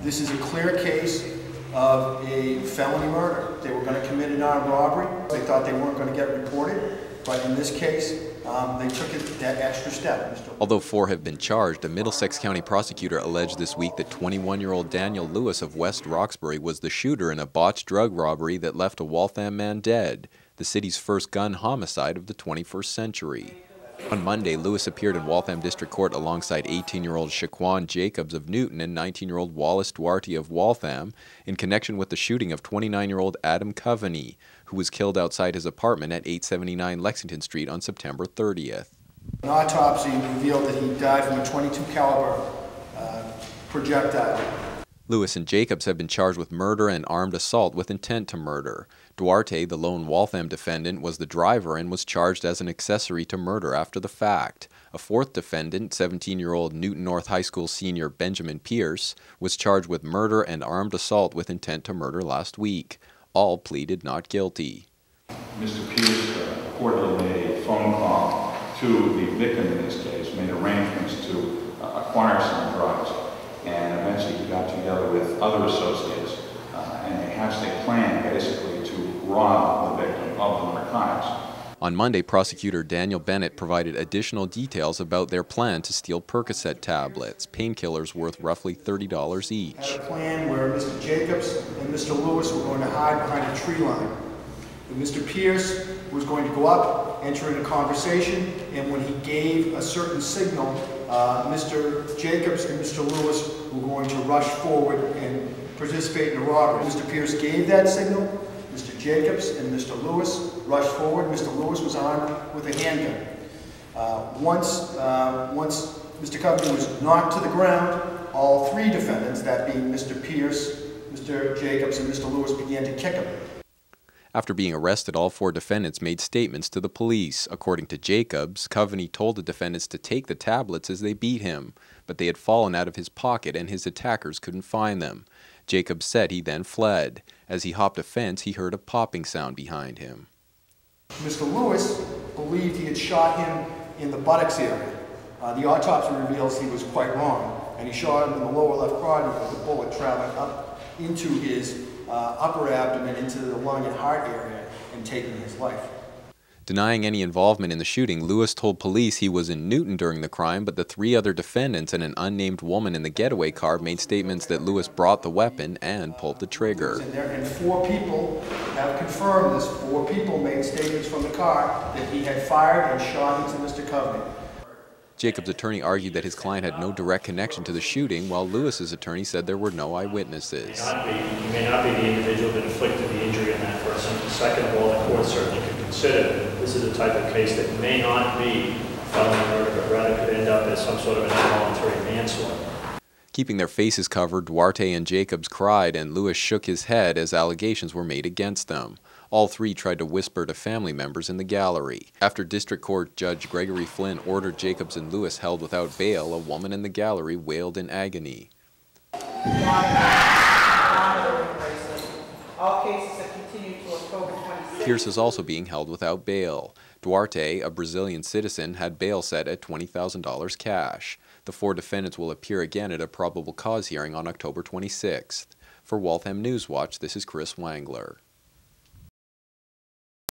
This is a clear case of a felony murder. They were going to commit an armed robbery. They thought they weren't going to get reported, but in this case, they took it that extra step. Although 4 have been charged, a Middlesex County prosecutor alleged this week that 21-year-old Daniel Lewis of West Roxbury was the shooter in a botched drug robbery that left a Waltham man dead, the city's first gun homicide of the 21st century. On Monday, Lewis appeared in Waltham District Court alongside 18-year-old Shaquan Jacobs of Newton and 19-year-old Wallace Duarte of Waltham in connection with the shooting of 29-year-old Adam Coveney, who was killed outside his apartment at 879 Lexington Street on September 30th. An autopsy revealed that he died from a .22 caliber projectile. Lewis and Jacobs have been charged with murder and armed assault with intent to murder. Duarte, the lone Waltham defendant, was the driver and was charged as an accessory to murder after the fact. A fourth defendant, 17-year-old Newton North High School senior Benjamin Peirce, was charged with murder and armed assault with intent to murder last week. All pleaded not guilty. Mr. Peirce reportedly made a phone call to the victim in this case, made arrangements to acquire some drugs, and eventually he got together with other associates, and they hatched a plan basically to rob the victim of the narcotics. On Monday, prosecutor Daniel Bennett provided additional details about their plan to steal Percocet tablets, painkillers worth roughly $30 each. Had a plan where Mr. Jacobs and Mr. Lewis were going to hide behind a tree line. And Mr. Peirce was going to go up, enter into conversation, and when he gave a certain signal, Mr. Jacobs and Mr. Lewis were going to rush forward and participate in a robbery. Mr. Peirce gave that signal. Mr. Jacobs and Mr. Lewis rushed forward. Mr. Lewis was armed with a handgun. Once Mr. Coveney was knocked to the ground, all 3 defendants, that being Mr. Peirce, Mr. Jacobs, and Mr. Lewis, began to kick him. After being arrested, all 4 defendants made statements to the police. According to Jacobs, Coveney told the defendants to take the tablets as they beat him, but they had fallen out of his pocket and his attackers couldn't find them. Jacobs said he then fled. As he hopped a fence, he heard a popping sound behind him. Mr. Lewis believed he had shot him in the buttocks area. The autopsy reveals he was quite wrong, and he shot him in the lower left quadrant with the bullet traveling up into his upper abdomen, into the lung and heart area, and taking his life. Denying any involvement in the shooting, Lewis told police he was in Newton during the crime, but the 3 other defendants and an unnamed woman in the getaway car made statements that Lewis brought the weapon and pulled the trigger. And 4 people have confirmed this. 4 people made statements from the car that he had fired and shot into Mr. Coveney. Jacobs' attorney argued that his client had no direct connection to the shooting, while Lewis's attorney said there were no eyewitnesses. You may not be the individual that inflicted the injury in that person. Second of all, the court certainly could consider this is a type of case that may not be felony murder, but rather could end up as some sort of an involuntary manslaughter. Keeping their faces covered, Duarte and Jacobs cried, and Lewis shook his head as allegations were made against them. All 3 tried to whisper to family members in the gallery. After District Court Judge Gregory Flynn ordered Jacobs and Lewis held without bail, a woman in the gallery wailed in agony. All cases have continued to October 26th. Peirce is also being held without bail. Duarte, a Brazilian citizen, had bail set at $20,000 cash. The 4 defendants will appear again at a probable cause hearing on October 26th. For Waltham Newswatch, this is Chris Wangler.